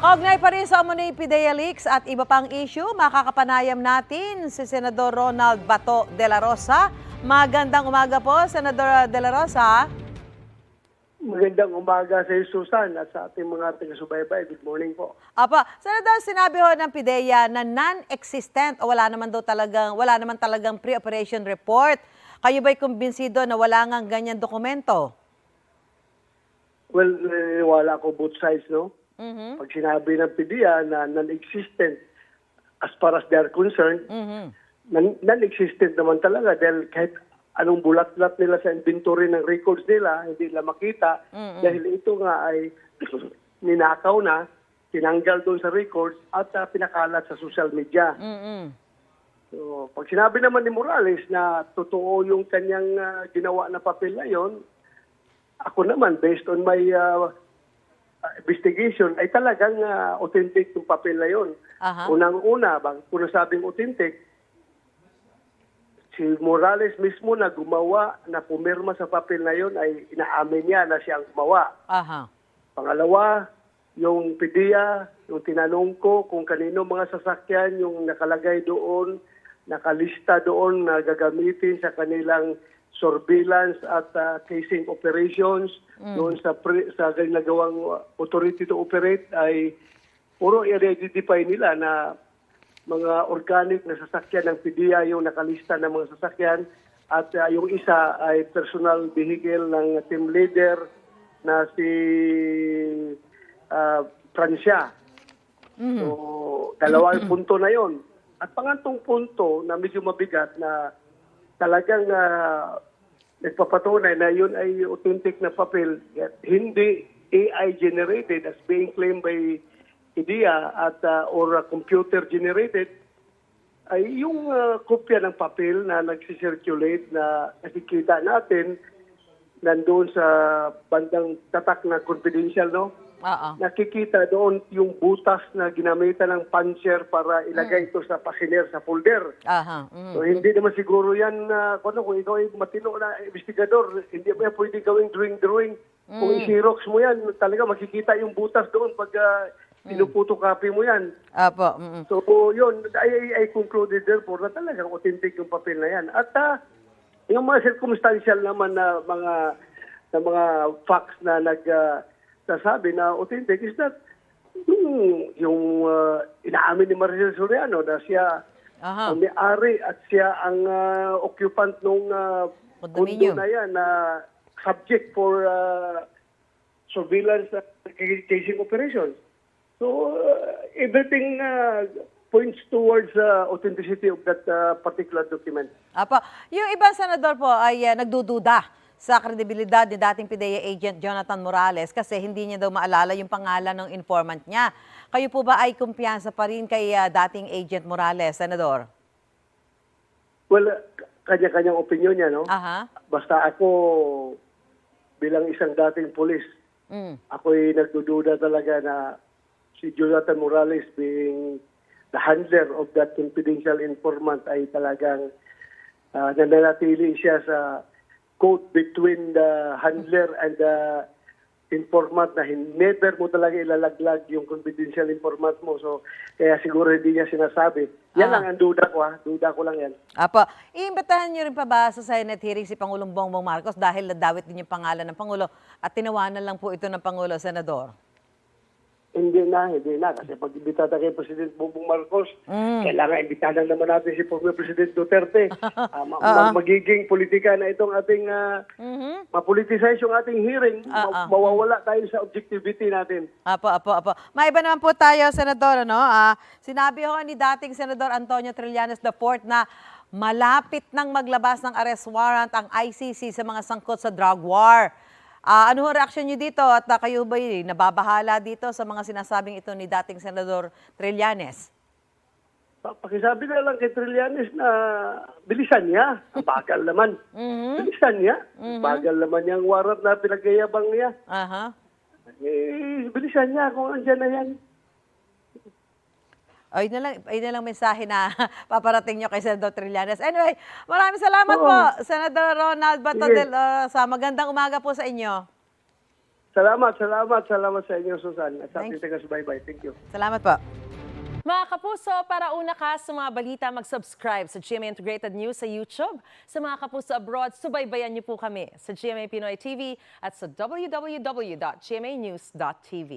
Kaugnay pa rin sa umunoy PIDEA leaks at iba pang issue, makakapanayam natin si Senador Ronald Bato de la Rosa. Magandang umaga po, Senador de la Rosa. Magandang umaga sa iyo, Susan, at sa ating mga taga-subaybay. Good morning po. Apa, Senador, sinabi ho ng PIDEA na non-existent o wala naman talagang pre-operation report. Kayo ba'y kumbinsido na wala ngang ganyan dokumento? Well, wala ko both sides, no? Mhm. Pag sinabi ng PDEA na non-existent as far as they are concerned, Mhm. non-existent naman talaga dahil kahit anong bulat-lat nila sa inventory ng records nila, hindi nila makita dahil ito nga ay ninakaw na, tinanggal doon sa records at pinakalat sa social media. Mhm. So, pag sinabi naman ni Morales na totoo yung kanyang ginawa na papel na yon, ako naman, based on my investigation, ay talagang authentic yung papel na yon. Aha. Unang-una, kung nasabing authentic, si Morales mismo na gumawa, na pumirma sa papel na yon ay inaamin niya na siya ang gumawa. Aha. Pangalawa, yung PDEA, yung tinanong ko kung kanino mga sasakyan yung nakalagay doon, nakalista doon na gagamitin sa kanilang surveillance at casing operations doon sa ginagawang authority to operate ay puro i-identify nila na mga organic na sasakyan ng PDEA yung nakalista ng mga sasakyan at yung isa ay personal vehicle ng team leader na si Francia. So, dalawang punto na yon. At pangatong punto na medyo mabigat na talagang nagpapatunay na yun ay authentic na papel, hindi AI generated as being claimed by PDEA at or computer generated, ay yung kopya ng papel na nagsisirculate na nakikita natin nandoon sa bandang tatak na confidential, no? Oo. Nakikita doon yung butas na ginamitan ng puncher para ilagay ito sa passenger sa folder. Aha. So, hindi naman siguro yan, kung ikaw ay matino na investigador, hindi mo yan pwede gawing drawing. Kung i-xerox mo yan, talaga makikita yung butas doon pag pinuputocopy mo yan. Apo. So, yun, I concluded therefore na talagang authentic yung papel na yan. At yung mga circumstantial naman na mga facts na nagsasabi na authentic is that yung inaamin ni Maricel Soriano na siya Aha. ang may-ari at siya ang occupant nung condo Condominium. na yan na subject for surveillance casing operations. So, everything points towards authenticity of that particular document. Apo. Yung ibang senador po ay nagdududa sa kredibilidad ni dating PIDEA agent Jonathan Morales kasi hindi niya daw maalala yung pangalan ng informant niya. Kayo po ba ay kumpiyansa pa rin kay dating agent Morales, Senador? Well, kanya-kanyang opinion niya, no? Aha. Basta ako, bilang isang dating pulis, ako'y nagdududa talaga na si Jonathan Morales being the handler of that confidential informant ay talagang nananatili siya sa code between the handler and the informant na never mo talaga ilalaglag yung confidential informant mo. So, kaya siguro hindi niya sinasabi. Yan lang ang duda ko, ha? Duda ko lang yan. Apo. Iimbitahan niyo rin pa ba sa Senate hearing si Pangulong Bongbong Marcos dahil nadawit din yung pangalan ng Pangulo at tinawanan lang po ito ng Pangulo, Senador? Hindi na. Kasi pag imbitata kay President Bongbong Marcos, kailangan imbitahan naman natin si former President Duterte. Magiging politika na itong ating mapoliticize yung ating hearing, mawawala tayo sa objectivity natin. Apo. Maiba naman po tayo, Senador. Ano? Sinabi ho ni dating Senador Antonio Trillanes IV na malapit nang maglabas ng arrest warrant ang ICC sa mga sangkot sa drug war. Ano ho reaksyon niyo dito at kayo ba nababahala dito sa mga sinasabing ito ni dating Senador Trillanes? Pakisabi na lang kay Trillanes na bilisan niya. Ang bagal naman. Bilisan niya. Bagal naman yung warrant na pinagyayabang niya. Aha. Bilisan niya kung andyan na yan. Ayun na lang mensahe na paparating nyo kay Senador Trillanes. Anyway, maraming salamat po, Senador Ronald Bato de la Rosa. Magandang umaga po sa inyo. Salamat sa inyo, Susan. At sa Thank- ating taga-subaybay. Thank you. Salamat po. Mga kapuso, para una ka sa mga balita, mag-subscribe sa GMA Integrated News sa YouTube. Sa mga kapuso abroad, subaybayan niyo po kami sa GMA Pinoy TV at sa www.gmanews.tv.